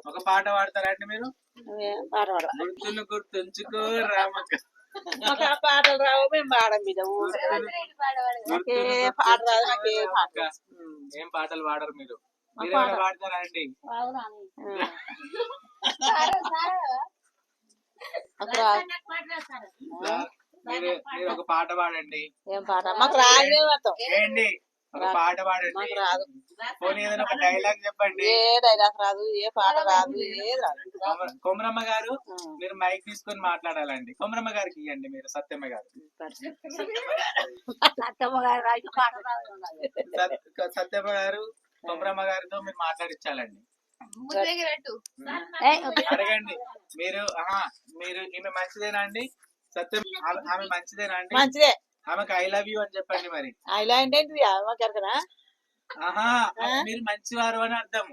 ఒక పాట పాడతారండి మీరు? పాట గుర్తును గుర్తుంచుకో రామక్క. పాటలు రావు, మేము పాడం మీద పాట రాదు. నాకు ఏం పాటలు పాడరు మీరు? మీరేమైనా పాడతారా అండి? మీరు ఒక పాట పాడండి. ఏం పాట? మాకు రాదు. ఏంటి ఒక పాట పాడండి. మాకు రాదు. పోనీ ఏదైనా ఒక డైలాగ్ చెప్పండి. ఏ డైలాగ్ రాదు, ఏ పాట రాదు, ఏది రాదు. కొమరమ్మ గారు మీరు మైక్ తీసుకొని మాట్లాడాలండి. కొమరమ్మ గారికి ఇవ్వండి మీరు. సత్యమ్మ గారు సత్యమ్మ గారు కొమరమ్మ గారితో మీరు మాట్లాడించాలండి. అడగండి మీరు. మీరు ఈమె మంచిదేనా అండి? సత్యం ఆమె మంచిదేనా అండి? మంచిదే. ఆమెకు ఐ లవ్ యూ అని చెప్పండి మరి. ఐ లవ్ ఏంటి? మీరు మంచివారు అని అర్థం.